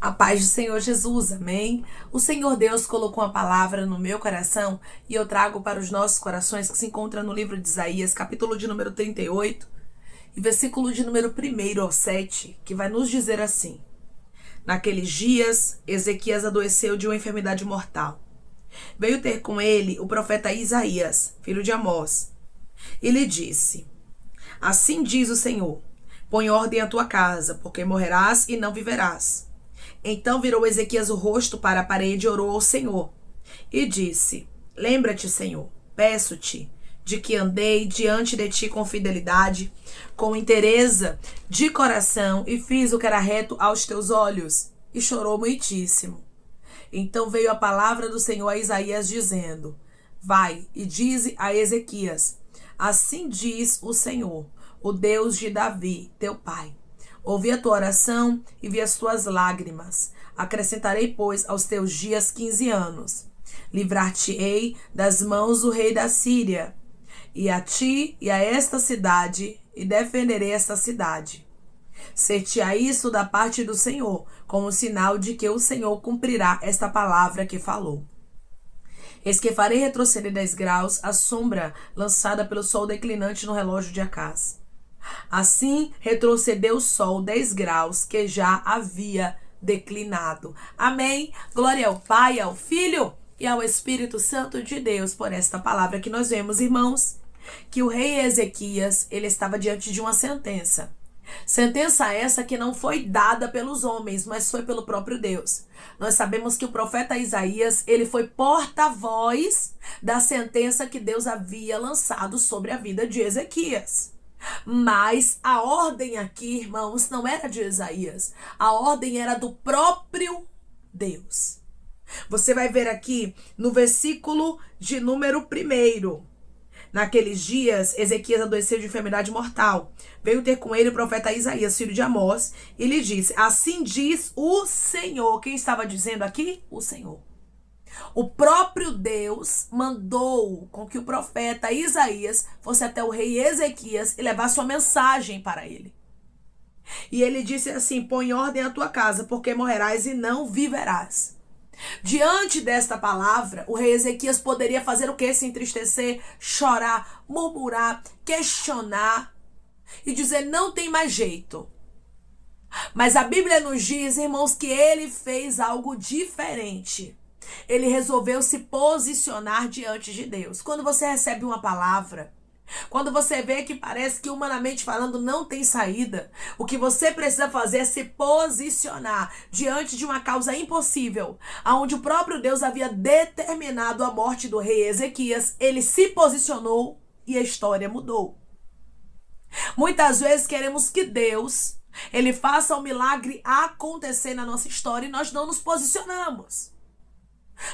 A paz do Senhor Jesus, amém? O Senhor Deus colocou uma palavra no meu coração e eu trago para os nossos corações que se encontra no livro de Isaías, capítulo de número 38 e versículo de número 1 ao 7, que vai nos dizer assim: Naqueles dias, Ezequias adoeceu de uma enfermidade mortal. Veio ter com ele o profeta Isaías, filho de Amós, e lhe disse: Assim diz o Senhor, põe ordem à tua casa, porque morrerás e não viverás. Então virou Ezequias o rosto para a parede e orou ao Senhor. E disse: Lembra-te, Senhor, peço-te, de que andei diante de ti com fidelidade, com inteireza de coração, e fiz o que era reto aos teus olhos. E chorou muitíssimo. Então veio a palavra do Senhor a Isaías, dizendo: Vai e dize a Ezequias: Assim diz o Senhor, o Deus de Davi, teu pai. Ouvi a tua oração e vi as tuas lágrimas. Acrescentarei, pois, aos teus dias 15 anos. Livrar-te-ei das mãos do rei da Síria, e a ti e a esta cidade, e defenderei esta cidade. Ser-te-á isso da parte do Senhor, como sinal de que o Senhor cumprirá esta palavra que falou. Eis que farei retroceder 10 graus a sombra lançada pelo sol declinante no relógio de Acás. Assim retrocedeu o sol 10 graus que já havia declinado. Amém. Glória ao Pai, ao Filho e ao Espírito Santo de Deus por esta palavra que nós vemos, irmãos, que o rei Ezequias, ele estava diante de uma sentença. Sentença essa que não foi dada pelos homens, mas foi pelo próprio Deus. Nós sabemos que o profeta Isaías, ele foi porta-voz da sentença que Deus havia lançado sobre a vida de Ezequias. Mas a ordem aqui, irmãos, não era de Isaías. A ordem era do próprio Deus. Você vai ver aqui no versículo de número 1. Naqueles dias, Ezequias adoeceu de enfermidade mortal. Veio ter com ele o profeta Isaías, filho de Amós, e lhe disse: Assim diz o Senhor. Quem estava dizendo aqui? O Senhor. O próprio Deus mandou com que o profeta Isaías fosse até o rei Ezequias e levasse uma mensagem para ele. E ele disse assim: Põe ordem à tua casa, porque morrerás e não viverás. Diante desta palavra, o rei Ezequias poderia fazer o que? Se entristecer, chorar, murmurar, questionar e dizer: não tem mais jeito. Mas a Bíblia nos diz, irmãos, que ele fez algo diferente. Ele resolveu se posicionar diante de Deus. Quando você recebe uma palavra, quando você vê que parece que humanamente falando não tem saída, o que você precisa fazer é se posicionar diante de uma causa impossível, aonde o próprio Deus havia determinado a morte do rei Ezequias. Ele se posicionou e a história mudou. Muitas vezes queremos que Deus, ele faça o milagre acontecer na nossa história e nós não nos posicionamos.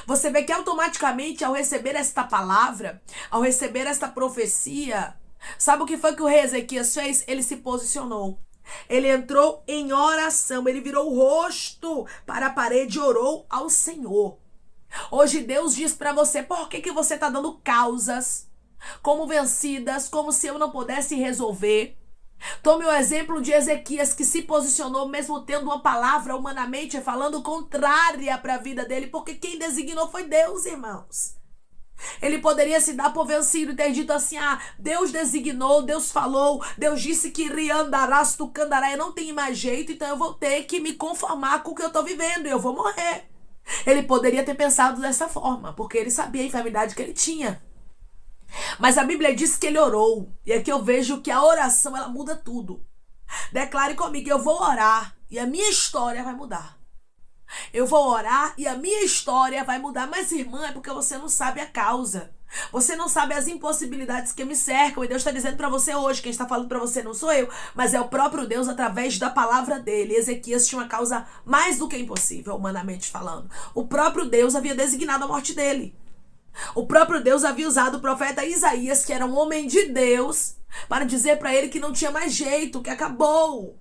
Você vê que automaticamente, ao receber esta palavra, ao receber esta profecia, sabe o que foi que o rei Ezequias fez? Ele se posicionou. Ele entrou em oração, ele virou o rosto para a parede e orou ao Senhor. Hoje Deus diz para você: por que você está dando causas como vencidas, como se eu não pudesse resolver? Tome o exemplo de Ezequias, que se posicionou mesmo tendo uma palavra humanamente falando contrária para a vida dele, porque quem designou foi Deus, irmãos. Ele poderia se dar por vencido e ter dito assim: Deus designou, Deus falou, Deus disse que riandarás tu candará, eu não tenho mais jeito, então eu vou ter que me conformar com o que eu estou vivendo e eu vou morrer. Ele poderia ter pensado dessa forma, porque ele sabia a enfermidade que ele tinha. Mas a Bíblia diz que ele orou. E aqui eu vejo que a oração, ela muda tudo. Declare comigo: eu vou orar e a minha história vai mudar. Eu vou orar e a minha história vai mudar. Mas, irmã, é porque você não sabe a causa. Você não sabe as impossibilidades que me cercam. E Deus está dizendo para você hoje, quem está falando para você não sou eu, mas é o próprio Deus através da palavra dele. Ezequias tinha uma causa mais do que impossível, humanamente falando. O próprio Deus havia designado a morte dele. O próprio Deus havia usado o profeta Isaías, que era um homem de Deus, para dizer para ele que não tinha mais jeito, que acabou.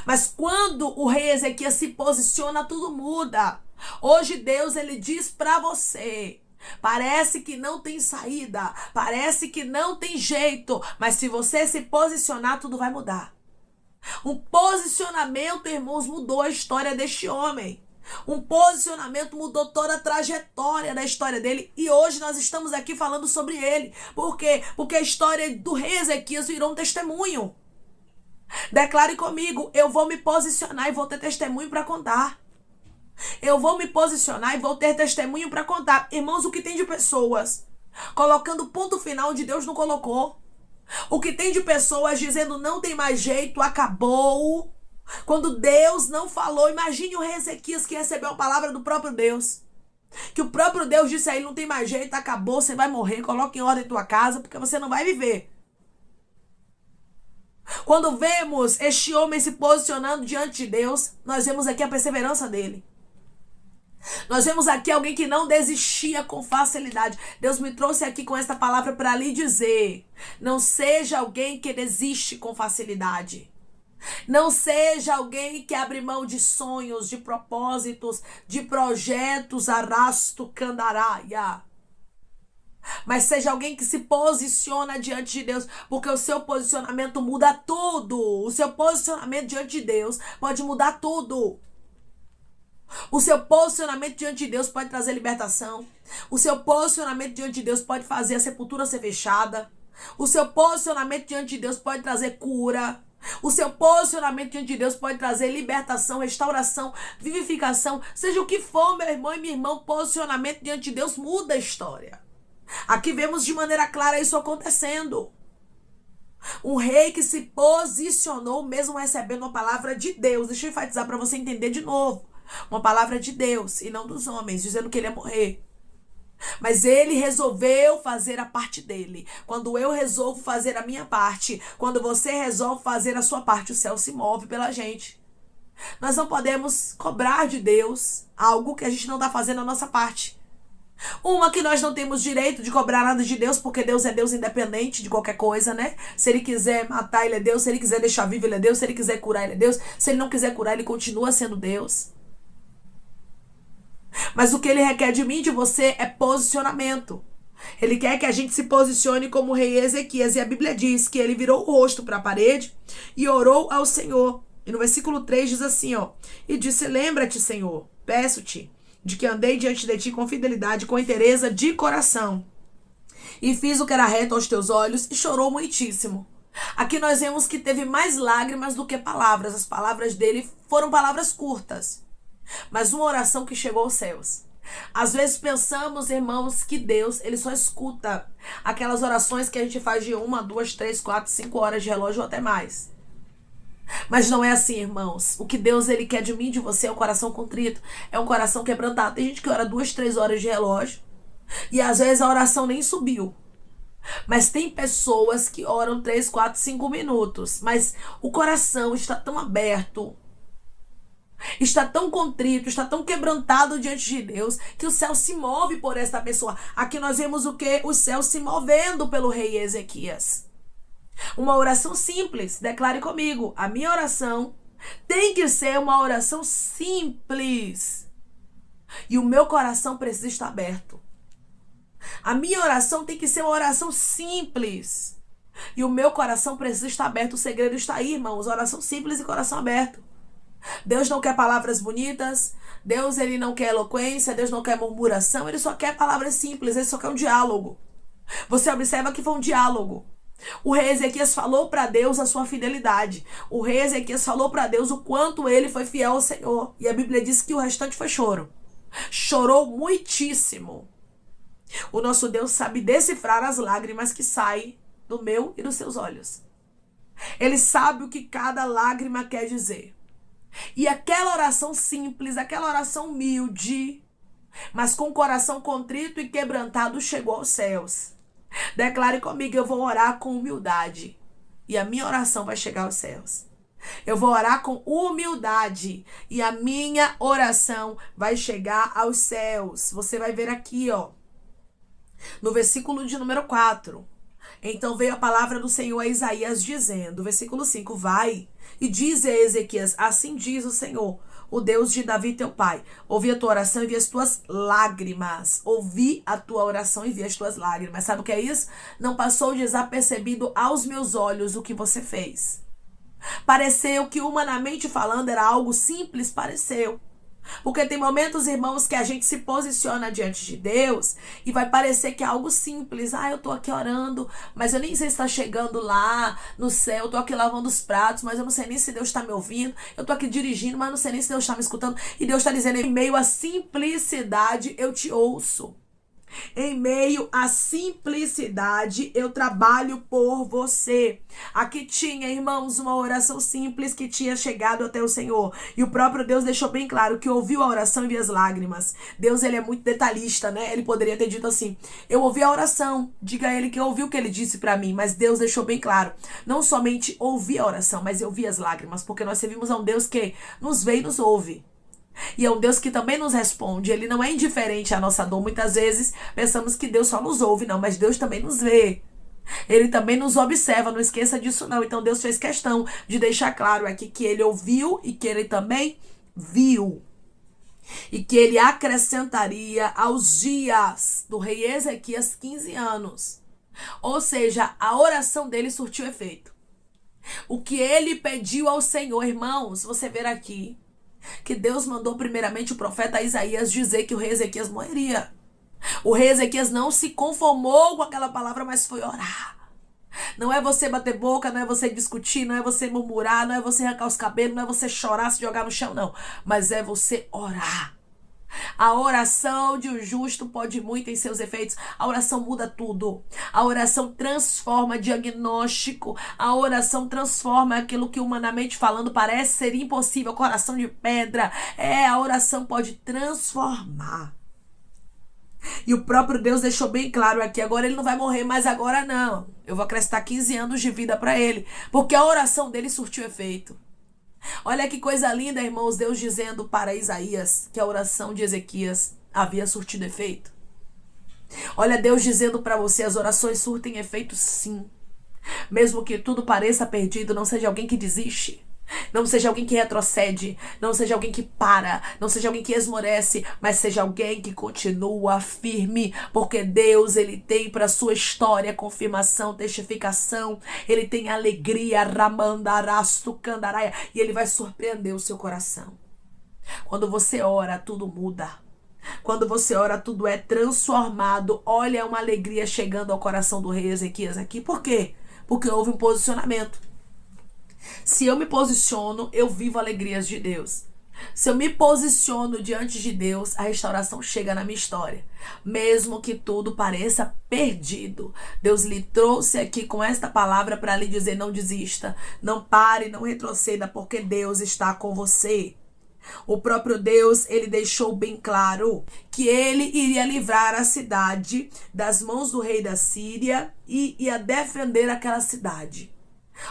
Mas quando o rei Ezequias se posiciona, tudo muda. Hoje Deus, ele diz para você: parece que não tem saída, parece que não tem jeito, mas se você se posicionar, tudo vai mudar. Um posicionamento, irmãos, mudou a história deste homem. Um posicionamento mudou toda a trajetória da história dele. E hoje nós estamos aqui falando sobre ele. Por quê? Porque a história do rei Ezequias virou um testemunho. Declare comigo, eu vou me posicionar e vou ter testemunho para contar. Eu vou me posicionar e vou ter testemunho para contar. Irmãos, o que tem de pessoas colocando ponto final onde Deus não colocou. O que tem de pessoas dizendo não tem mais jeito, acabou. Quando Deus não falou, imagine o rei Ezequias que recebeu a palavra do próprio Deus. Que o próprio Deus disse a ele, não tem mais jeito, acabou, você vai morrer, coloque em ordem tua casa, porque você não vai viver. Quando vemos este homem se posicionando diante de Deus, nós vemos aqui a perseverança dele. Nós vemos aqui alguém que não desistia com facilidade. Deus me trouxe aqui com esta palavra para lhe dizer: não seja alguém que desiste com facilidade. Não seja alguém que abre mão de sonhos, de propósitos, de projetos, arrasto, candaraia. Mas seja alguém que se posiciona diante de Deus, porque o seu posicionamento muda tudo. O seu posicionamento diante de Deus pode mudar tudo. O seu posicionamento diante de Deus pode trazer libertação. O seu posicionamento diante de Deus pode fazer a sepultura ser fechada. O seu posicionamento diante de Deus pode trazer cura. O seu posicionamento diante de Deus pode trazer libertação, restauração, vivificação. Seja o que for, meu irmão e minha irmã, posicionamento diante de Deus muda a história. Aqui vemos de maneira clara isso acontecendo. Um rei que se posicionou mesmo recebendo uma palavra de Deus. Deixa eu enfatizar para você entender de novo. Uma palavra de Deus e não dos homens, dizendo que ele ia morrer. Mas ele resolveu fazer a parte dele. Quando eu resolvo fazer a minha parte, quando você resolve fazer a sua parte, o céu se move pela gente. Nós não podemos cobrar de Deus algo que a gente não está fazendo a nossa parte. Uma, que nós não temos direito de cobrar nada de Deus, porque Deus é Deus independente de qualquer coisa, né? Se ele quiser matar, ele é Deus. Se ele quiser deixar vivo, ele é Deus. Se ele quiser curar, ele é Deus. Se ele não quiser curar, ele continua sendo Deus. Mas o que ele requer de mim e de você é posicionamento. Ele quer que a gente se posicione como o rei Ezequias. E a Bíblia diz que ele virou o rosto para a parede e orou ao Senhor. E no versículo 3 diz assim, ó. E disse: lembra-te, Senhor, peço-te, de que andei diante de ti com fidelidade, com inteireza de coração. E fiz o que era reto aos teus olhos, e chorou muitíssimo. Aqui nós vemos que teve mais lágrimas do que palavras. As palavras dele foram palavras curtas, mas uma oração que chegou aos céus. Às vezes pensamos, irmãos, que Deus, ele só escuta aquelas orações que a gente faz de 1, 2, 3, 4, 5 horas de relógio ou até mais. Mas não é assim, irmãos. O que Deus, ele quer de mim e de você é um coração contrito, é um coração quebrantado. Tem gente que ora 2, 3 horas de relógio e às vezes a oração nem subiu. Mas tem pessoas que oram 3, 4, 5 minutos, mas o coração está tão aberto, está tão contrito, está tão quebrantado diante de Deus, que o céu se move por esta pessoa. Aqui nós vemos o que? O céu se movendo pelo rei Ezequias. Uma oração simples. Declare comigo: a minha oração tem que ser uma oração simples. E o meu coração precisa estar aberto. A minha oração tem que ser uma oração simples. E o meu coração precisa estar aberto. O segredo está aí, irmãos. Oração simples e coração aberto. Deus não quer palavras bonitas. Deus, ele não quer eloquência. Deus não quer murmuração. Ele só quer palavras simples. Ele só quer um diálogo. Você observa que foi um diálogo. O rei Ezequias falou para Deus a sua fidelidade. O rei Ezequias falou para Deus o quanto ele foi fiel ao Senhor. E a Bíblia diz que o restante foi choro. Chorou muitíssimo. O nosso Deus sabe decifrar as lágrimas que saem do meu e dos seus olhos. Ele sabe o que cada lágrima quer dizer. E aquela oração simples, aquela oração humilde, mas com o coração contrito e quebrantado, chegou aos céus. Declare comigo: eu vou orar com humildade e a minha oração vai chegar aos céus. Eu vou orar com humildade e a minha oração vai chegar aos céus. Você vai ver aqui, ó, no versículo de número 4. Então veio a palavra do Senhor a Isaías dizendo, versículo 5, vai e diz a Ezequias: assim diz o Senhor, o Deus de Davi teu pai, ouvi a tua oração e vi as tuas lágrimas. Ouvi a tua oração e vi as tuas lágrimas. Sabe o que é isso? Não passou desapercebido aos meus olhos o que você fez. Pareceu que, humanamente falando, era algo simples, pareceu. Porque tem momentos, irmãos, que a gente se posiciona diante de Deus e vai parecer que é algo simples. Ah, eu tô aqui orando, mas eu nem sei se está chegando lá no céu. Eu tô aqui lavando os pratos, mas eu não sei nem se Deus está me ouvindo. Eu tô aqui dirigindo, mas não sei nem se Deus está me escutando. E Deus está dizendo, em meio à simplicidade, eu te ouço. Em meio à simplicidade, eu trabalho por você. Aqui tinha, irmãos, uma oração simples que tinha chegado até o Senhor. E o próprio Deus deixou bem claro que ouviu a oração e viu as lágrimas. Deus, ele é muito detalhista, né? Ele poderia ter dito assim, eu ouvi a oração, diga a ele que eu ouvi o que ele disse para mim. Mas Deus deixou bem claro, não somente ouvi a oração, mas eu vi as lágrimas. Porque nós servimos a um Deus que nos vê e nos ouve. E é um Deus que também nos responde. Ele não é indiferente à nossa dor. Muitas vezes pensamos que Deus só nos ouve, não, mas Deus também nos vê. Ele também nos observa, não esqueça disso não. Então Deus fez questão de deixar claro aqui que ele ouviu e que ele também viu. E que ele acrescentaria aos dias do rei Ezequias 15 anos. Ou seja, a oração dele surtiu efeito. O que ele pediu ao Senhor, irmãos, você ver aqui, que Deus mandou primeiramente o profeta Isaías dizer que o rei Ezequias morreria. O rei Ezequias não se conformou com aquela palavra, mas foi orar. Não é você bater boca, não é você discutir, não é você murmurar, não é você arrancar os cabelos, não é você chorar, se jogar no chão, não. Mas é você orar. A oração de um justo pode muito em seus efeitos. A oração muda tudo. A oração transforma diagnóstico. A oração transforma aquilo que humanamente falando parece ser impossível. Coração de pedra. A oração pode transformar. E o próprio Deus deixou bem claro aqui. Agora ele não vai morrer, mas agora não. Eu vou acrescentar 15 anos de vida para ele. Porque a oração dele surtiu efeito. Olha que coisa linda, irmãos, Deus dizendo para Isaías que a oração de Ezequias havia surtido efeito. Olha Deus dizendo para você, as orações surtem efeito sim. Mesmo que tudo pareça perdido, não seja alguém que desiste. Não seja alguém que retrocede, não seja alguém que para, não seja alguém que esmorece, mas seja alguém que continua firme, porque Deus, ele tem para sua história confirmação, testificação, ele tem alegria, ramandarastu candaraia, e ele vai surpreender o seu coração. Quando você ora, tudo muda. Quando você ora, tudo é transformado. Olha uma alegria chegando ao coração do rei Ezequias aqui. Por quê? Porque houve um posicionamento. Se eu me posiciono, eu vivo alegrias de Deus. Se eu me posiciono diante de Deus, a restauração chega na minha história. Mesmo que tudo pareça perdido. Deus lhe trouxe aqui com esta palavra para lhe dizer, não desista, não pare, não retroceda, porque Deus está com você. O próprio Deus, ele deixou bem claro que ele iria livrar a cidade das mãos do rei da Síria e ia defender aquela cidade.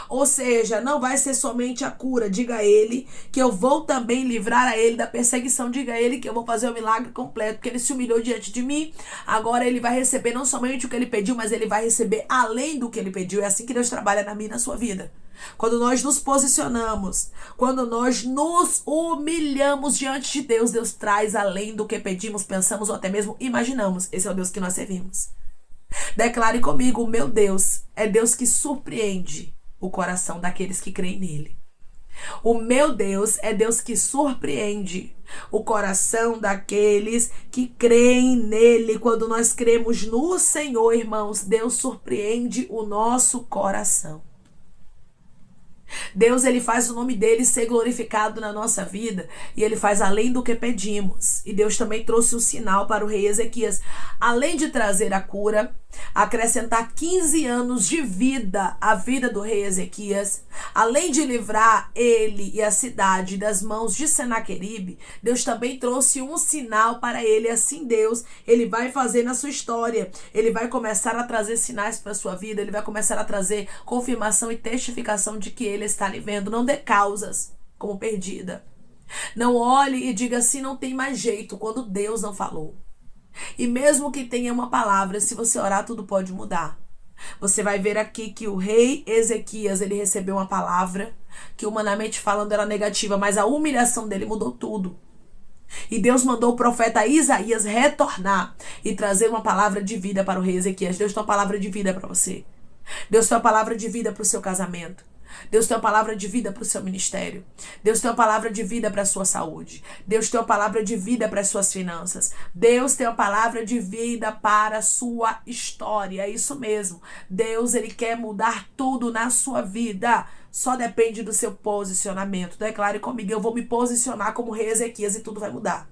Ou seja, não vai ser somente a cura. Diga a ele que eu vou também livrar a ele da perseguição. Diga a ele que eu vou fazer o milagre completo, porque ele se humilhou diante de mim. Agora ele vai receber não somente o que ele pediu, mas ele vai receber além do que ele pediu. É assim que Deus trabalha na minha e na sua vida. Quando nós nos posicionamos, quando nós nos humilhamos diante de Deus, Deus traz além do que pedimos, pensamos ou até mesmo imaginamos. Esse é o Deus que nós servimos. Declare comigo, o meu Deus é Deus que surpreende o coração daqueles que creem nele. O meu Deus é Deus que surpreende o coração daqueles que creem nele. Quando nós cremos no Senhor, irmãos, Deus surpreende o nosso coração. Deus, ele faz o nome dele ser glorificado na nossa vida e ele faz além do que pedimos. E Deus também trouxe um sinal para o rei Ezequias. Além de trazer a cura, acrescentar 15 anos de vida à vida do rei Ezequias, além de livrar ele e a cidade das mãos de Senaqueribe, Deus também trouxe um sinal para ele. Assim Deus, ele vai fazer na sua história. Ele vai começar a trazer sinais para a sua vida, ele vai começar a trazer confirmação e testificação de que ele está lhe vendo. Não dê causas como perdida. Não olhe e diga assim, não tem mais jeito, quando Deus não falou. E mesmo que tenha uma palavra, se você orar, tudo pode mudar. Você vai ver aqui que o rei Ezequias, ele recebeu uma palavra que humanamente falando era negativa, mas a humilhação dele mudou tudo. E Deus mandou o profeta Isaías retornar e trazer uma palavra de vida para o rei Ezequias. Deus tem uma palavra de vida para você. Deus tem uma palavra de vida para o seu casamento. Deus tem uma palavra de vida para o seu ministério. Deus tem uma palavra de vida para a sua saúde. Deus tem uma palavra de vida para as suas finanças. Deus tem uma palavra de vida para a sua história. É isso mesmo. Deus, ele quer mudar tudo na sua vida. Só depende do seu posicionamento. Declare comigo, eu vou me posicionar como rei Ezequias e tudo vai mudar.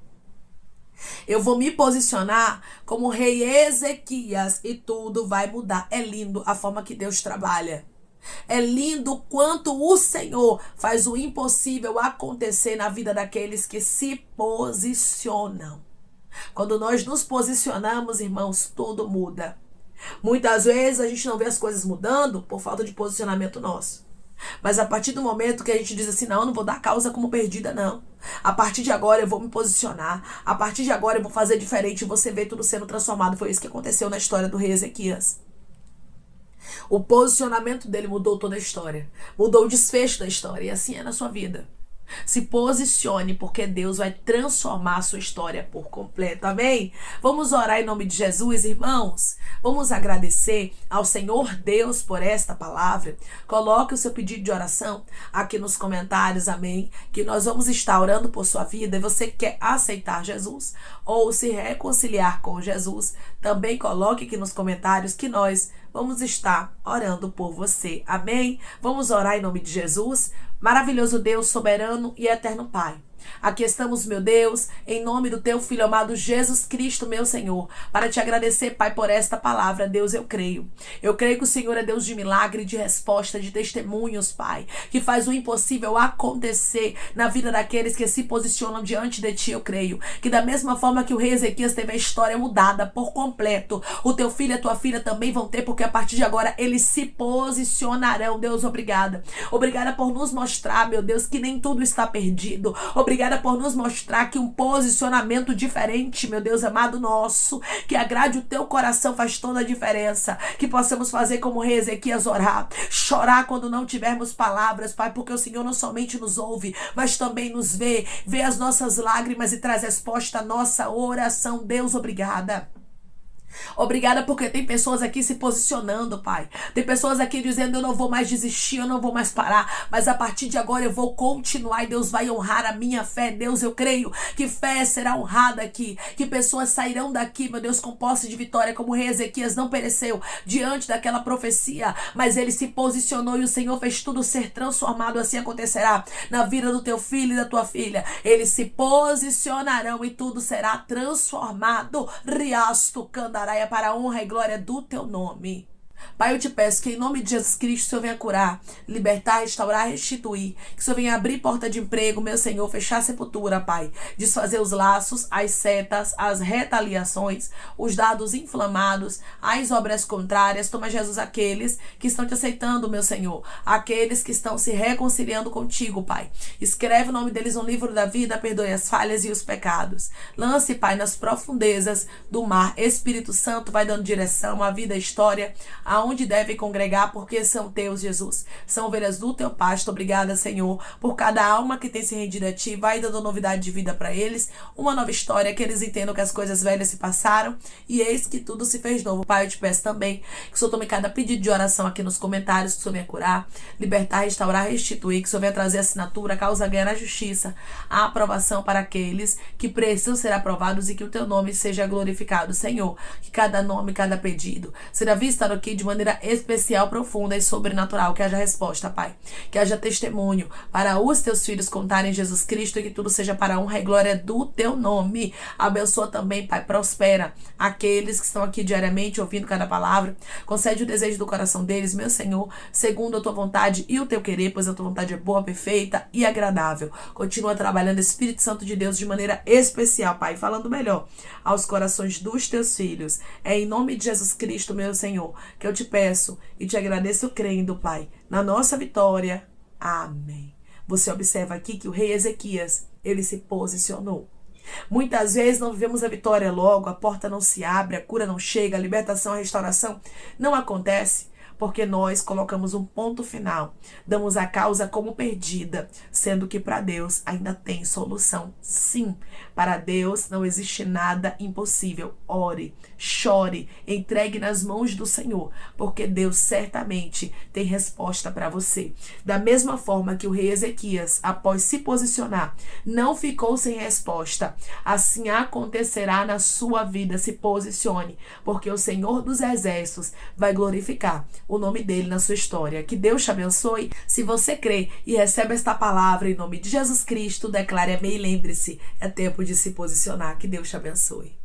Eu vou me posicionar como rei Ezequias e tudo vai mudar. É lindo a forma que Deus trabalha. É lindo o quanto o Senhor faz o impossível acontecer na vida daqueles que se posicionam. Quando nós nos posicionamos, irmãos, tudo muda. Muitas vezes a gente não vê as coisas mudando por falta de posicionamento nosso. Mas a partir do momento que a gente diz assim, não vou dar causa como perdida, não. A partir de agora eu vou me posicionar. A partir de agora eu vou fazer diferente. Você vê tudo sendo transformado. Foi isso que aconteceu na história do rei Ezequias. O posicionamento dele mudou toda a história. Mudou o desfecho da história. E assim é na sua vida. Se posicione, porque Deus vai transformar a sua história por completo, amém? Vamos orar em nome de Jesus, irmãos. Vamos agradecer ao Senhor Deus por esta palavra. Coloque o seu pedido de oração aqui nos comentários, amém? Que nós vamos estar orando por sua vida. E você quer aceitar Jesus ou se reconciliar com Jesus, também coloque aqui nos comentários que nós vamos estar orando por você, amém? Vamos orar em nome de Jesus. Maravilhoso Deus, soberano e eterno Pai. Aqui estamos, meu Deus, em nome do teu Filho amado Jesus Cristo, meu Senhor, para te agradecer, Pai, por esta palavra. Deus, eu creio. Eu creio que o Senhor é Deus de milagre, de resposta, de testemunhos, Pai, que faz o impossível acontecer na vida daqueles que se posicionam diante de ti. Eu creio que da mesma forma que o rei Ezequias teve a história mudada por completo, o teu filho e a tua filha também vão ter, porque a partir de agora eles se posicionarão. Deus, obrigada. Obrigada por nos mostrar, meu Deus, que nem tudo está perdido. Obrigada por nos mostrar que um posicionamento diferente, meu Deus amado nosso, que agrade o teu coração faz toda a diferença. Que possamos fazer como o rei Ezequias, orar, chorar quando não tivermos palavras, Pai, porque o Senhor não somente nos ouve, mas também nos vê as nossas lágrimas e traz resposta à nossa oração. Deus, obrigada. Obrigada porque tem pessoas aqui se posicionando, Pai. Tem pessoas aqui dizendo, eu não vou mais desistir, eu não vou mais parar, mas a partir de agora eu vou continuar e Deus vai honrar a minha fé. Deus, eu creio que fé será honrada aqui, que pessoas sairão daqui, meu Deus, com posse de vitória, como o rei Ezequias não pereceu diante daquela profecia, mas ele se posicionou e o Senhor fez tudo ser transformado. Assim acontecerá na vida do teu filho e da tua filha. Eles se posicionarão e tudo será transformado. Riasto Candaraia, para a honra e glória do teu nome. Pai, eu te peço que em nome de Jesus Cristo o Senhor venha curar, libertar, restaurar, restituir. Que o Senhor venha abrir porta de emprego, meu Senhor, fechar a sepultura, Pai. Desfazer os laços, as setas, as retaliações, os dados inflamados, as obras contrárias. Toma, Jesus, aqueles que estão te aceitando, meu Senhor. Aqueles que estão se reconciliando contigo, Pai. Escreve o nome deles no livro da vida, perdoe as falhas e os pecados. Lance, Pai, nas profundezas do mar. Espírito Santo vai dando direção à vida, à história, aonde devem congregar, porque são teus, Jesus. São ovelhas do teu pasto. Obrigada, Senhor, por cada alma que tem se rendido a ti. Vai dando novidade de vida para eles, uma nova história, que eles entendam que as coisas velhas se passaram e eis que tudo se fez novo. Pai, eu te peço também que o Senhor tome cada pedido de oração aqui nos comentários, que o Senhor venha curar, libertar, restaurar, restituir, que o Senhor venha trazer assinatura, causa ganha na justiça, a aprovação para aqueles que precisam ser aprovados e que o teu nome seja glorificado, Senhor. Que cada nome, cada pedido será visto aqui de maneira especial, profunda e sobrenatural. Que haja resposta, Pai. Que haja testemunho para os teus filhos contarem Jesus Cristo e que tudo seja para a honra e glória do teu nome. Abençoa também, Pai. Prospera aqueles que estão aqui diariamente ouvindo cada palavra. Concede o desejo do coração deles, meu Senhor, segundo a tua vontade e o teu querer, pois a tua vontade é boa, perfeita e agradável. Continua trabalhando, Espírito Santo de Deus, de maneira especial, Pai, falando melhor aos corações dos teus filhos. É em nome de Jesus Cristo, meu Senhor, que eu te peço e te agradeço crendo, Pai, na nossa vitória. Amém. Você observa aqui que o rei Ezequias, ele se posicionou. Muitas vezes não vivemos a vitória logo, a porta não se abre, a cura não chega, a libertação, a restauração não acontece, porque nós colocamos um ponto final, damos a causa como perdida, sendo que para Deus ainda tem solução. Sim, para Deus não existe nada impossível. Ore, chore, entregue nas mãos do Senhor, porque Deus certamente tem resposta para você. Da mesma forma que o rei Ezequias, após se posicionar, não ficou sem resposta, assim acontecerá na sua vida. Se posicione, porque o Senhor dos Exércitos vai glorificar o nome dele na sua história. Que Deus te abençoe. Se você crê e recebe esta palavra em nome de Jesus Cristo, declare amém e lembre-se, é tempo de se posicionar. Que Deus te abençoe.